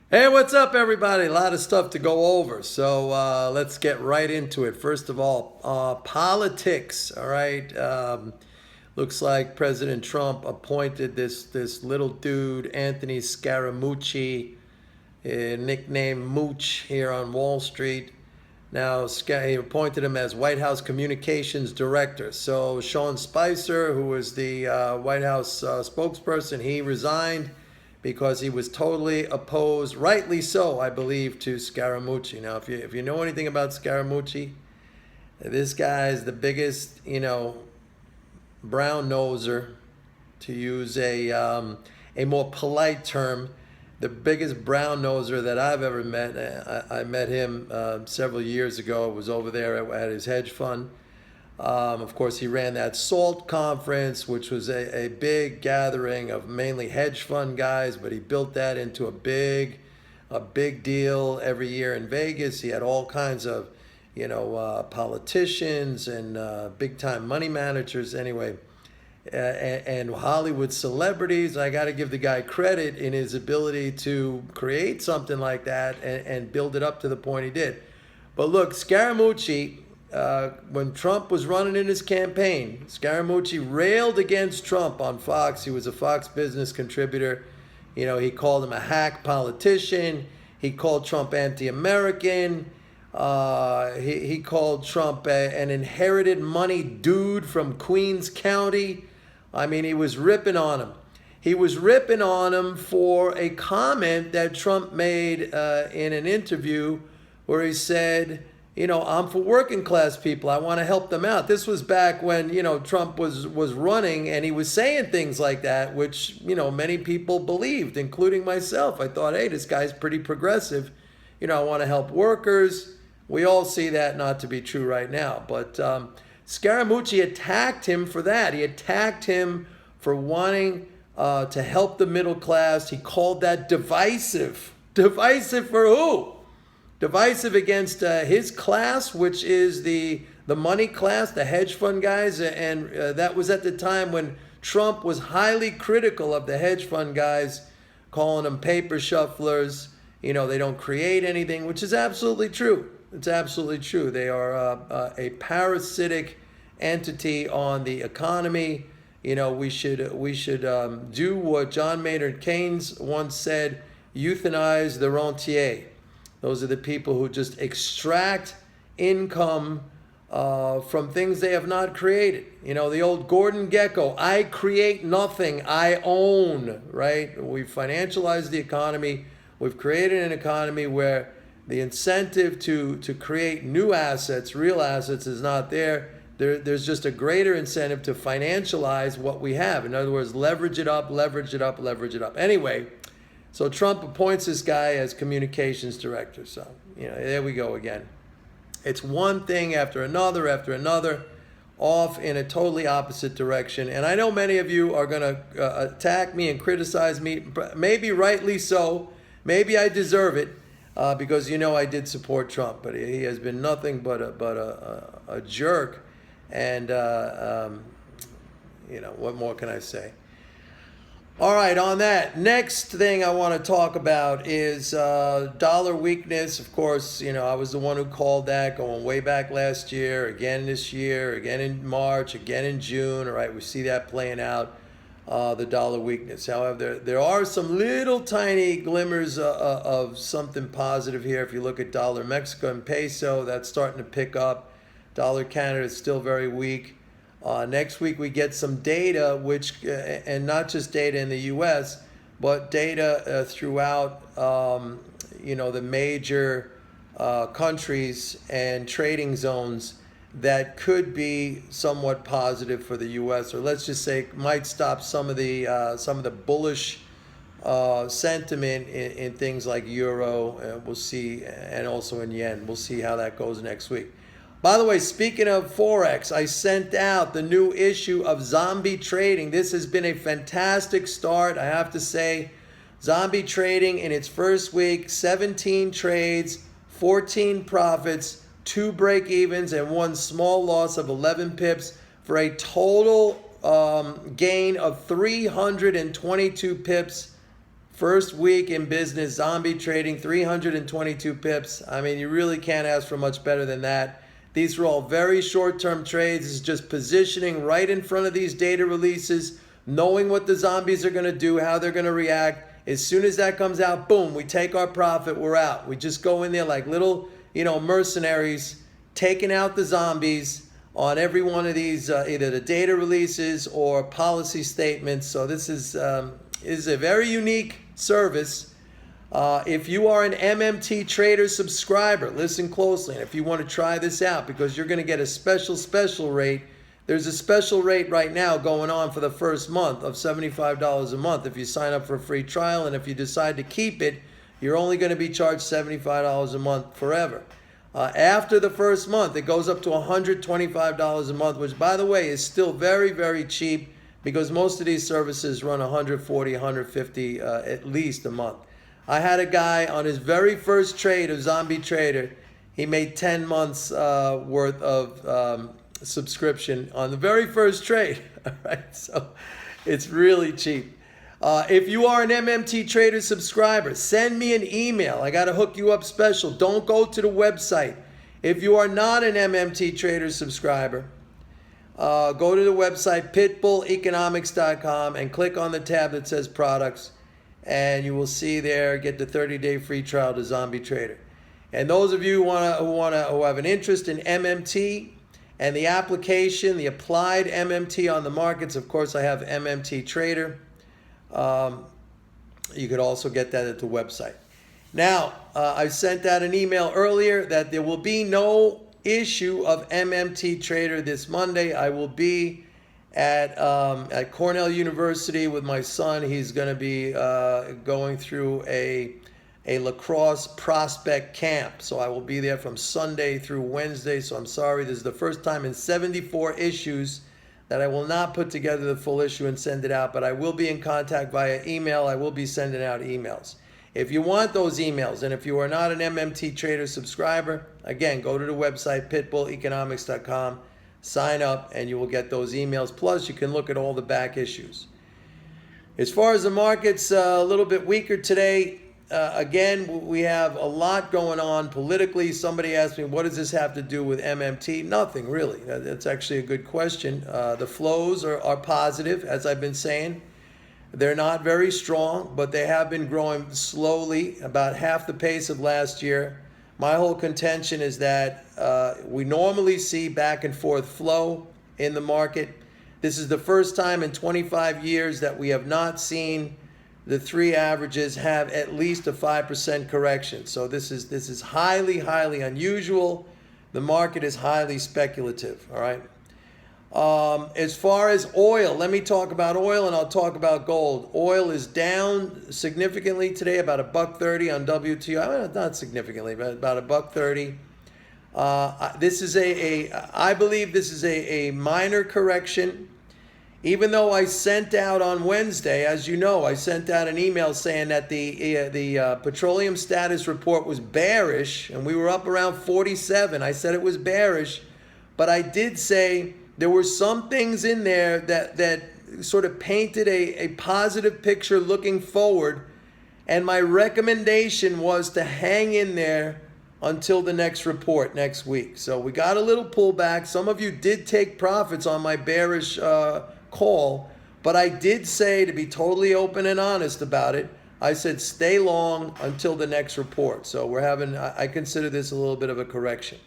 Hey, what's up, everybody? A lot of stuff to go over. So let's get right into it. First of all, politics. All right. Looks like President Trump appointed this little dude, Anthony Scaramucci, nicknamed Mooch here on Wall Street. Now, he appointed him as White House Communications Director. So Sean Spicer, who was the White House spokesperson, he resigned because he was totally opposed, rightly so, I believe, to Scaramucci. Now, if you know anything about Scaramucci, this guy is the biggest, brown noser, to use a more polite term, the biggest brown noser that I've ever met. I met him several years ago. I was over there at his hedge fund. Of course, he ran that SALT conference, which was a big gathering of mainly hedge fund guys, but he built that into a big deal every year in Vegas. He had all kinds of, politicians and big time money managers. Anyway, and Hollywood celebrities. I got to give the guy credit in his ability to create something like that and build it up to the point he did. But look, Scaramucci, when Trump was running in his campaign, Scaramucci railed against Trump on Fox. He was a Fox Business contributor. He called him a hack politician. He called Trump anti-American. He called Trump an inherited money dude from Queens County. I mean, he was ripping on him. He was ripping on him for a comment that Trump made in an interview where he said, I'm for working class people. I want to help them out. This was back when, Trump was running and he was saying things like that, which, many people believed, including myself. I thought, hey, this guy's pretty progressive. I want to help workers. We all see that not to be true right now. But Scaramucci attacked him for that. He attacked him for wanting to help the middle class. He called that divisive. Divisive for who? Divisive against his class, which is the money class, the hedge fund guys. And that was at the time when Trump was highly critical of the hedge fund guys, calling them paper shufflers. They don't create anything, which is absolutely true. It's absolutely true. They are a parasitic entity on the economy. We should do what John Maynard Keynes once said: euthanize the rentier. Those are the people who just extract income from things they have not created. The old Gordon Gekko: I create nothing, I own. Right? We've financialized the economy. We've created an economy where the incentive to create new assets, real assets, is not there. There's just a greater incentive to financialize what we have. In other words, leverage it up, leverage it up, leverage it up. Anyway, so Trump appoints this guy as communications director. So, there we go again. It's one thing after another, off in a totally opposite direction. And I know many of you are going to attack me and criticize me, maybe rightly so. Maybe I deserve it. Because I did support Trump, but he has been nothing but a jerk, and what more can I say? All right, on that, next thing I want to talk about is dollar weakness. Of course, I was the one who called that going way back last year, again this year, again in March, again in June. All right, we see that playing out. The dollar weakness. However, there are some little tiny glimmers of something positive here. If you look at dollar Mexico and peso, that's starting to pick up. Dollar Canada is still very weak. Next week we get some data, which and not just data in the U.S., but data throughout the major countries and trading zones that could be somewhat positive for the U.S., or let's just say might stop some of the bullish sentiment in things like euro. We'll see, and also in yen. We'll see how that goes next week. By the way, speaking of Forex, I sent out the new issue of Zombie Trading. This has been a fantastic start, I have to say. Zombie Trading in its first week, 17 trades, 14 profits, 2 break-evens, and 1 small loss of 11 pips for a total gain of 322 pips First week in business, zombie trading, 322 pips. I mean, you really can't ask for much better than that. These are all very short-term trades. It's just positioning right in front of these data releases, knowing what the zombies are going to do, how they're going to react. As soon as that comes out, boom, we take our profit, we're out. We just go in there like little, mercenaries, taking out the zombies on every one of these, either the data releases or policy statements. So this is a very unique service. If you are an MMT Trader subscriber, listen closely. And if you want to try this out, because you're going to get a special rate. There's a special rate right now going on for the first month of $75 a month if you sign up for a free trial. And if you decide to keep it, you're only going to be charged $75 a month forever. After the first month, it goes up to $125 a month, which, by the way, is still very, very cheap because most of these services run $140, $150 at least a month. I had a guy on his very first trade of Zombie Trader. He made 10 months worth of subscription on the very first trade. All right, so it's really cheap. If you are an MMT Trader subscriber, send me an email. I got to hook you up special. Don't go to the website. If you are not an MMT Trader subscriber, go to the website pitbulleconomics.com and click on the tab that says products. And you will see there, get the 30-day free trial to Zombie Trader. And those of you who have an interest in MMT and the application, the applied MMT on the markets, of course, I have MMT Trader. You could also get that at the website. Now, I sent out an email earlier that there will be no issue of MMT Trader this Monday. I will be at Cornell University with my son. He's going to be going through a lacrosse prospect camp. So I will be there from Sunday through Wednesday. So I'm sorry, this is the first time in 74 issues that I will not put together the full issue and send it out, but I will be in contact via email. I will be sending out emails. If you want those emails, and if you are not an MMT Trader subscriber, again, go to the website, pitbulleconomics.com. Sign up and you will get those emails. Plus, you can look at all the back issues. As far as the market's a little bit weaker today, again, we have a lot going on politically. Somebody asked me, what does this have to do with MMT? Nothing, really. That's actually a good question. The flows are positive, as I've been saying. They're not very strong, but they have been growing slowly, about half the pace of last year. My whole contention is that we normally see back and forth flow in the market. This is the first time in 25 years that we have not seen the three averages have at least a 5% correction. So this is highly, highly unusual. The market is highly speculative, all right? As far as oil, let me talk about oil and I'll talk about gold. Oil is down significantly today, about $1.30 on WTI. Not significantly, but about $1.30. I believe this is a minor correction. Even though I sent out on Wednesday, as you know, I sent out an email saying that the petroleum status report was bearish, and we were up around 47. I said it was bearish, but I did say there were some things in there that sort of painted a positive picture looking forward, and my recommendation was to hang in there until the next report next week. So we got a little pullback. Some of you did take profits on my bearish call, but I did say, to be totally open and honest about it, I said stay long until the next report. So I consider this a little bit of a correction.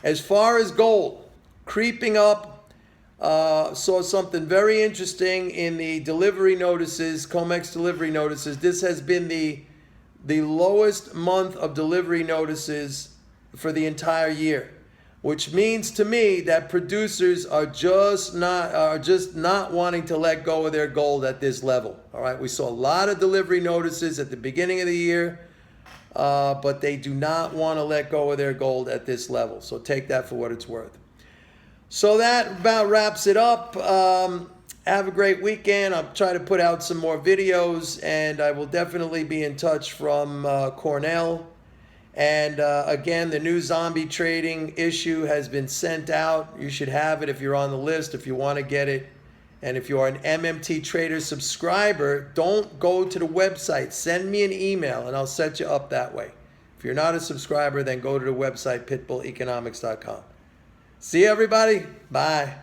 As far as gold, creeping up, saw something very interesting in the delivery notices, COMEX delivery notices. This has been the lowest month of delivery notices for the entire year, which means to me that producers are just not wanting to let go of their gold at this level. All right, we saw a lot of delivery notices at the beginning of the year, but they do not want to let go of their gold at this level. So take that for what it's worth. So that about wraps it up. Have a great weekend. I'll try to put out some more videos, and I will definitely be in touch from Cornell. And again, the new zombie trading issue has been sent out. You should have it if you're on the list, if you want to get it. And if you are an MMT Trader subscriber, don't go to the website. Send me an email and I'll set you up that way. If you're not a subscriber, then go to the website pitbulleconomics.com. See you, everybody. Bye.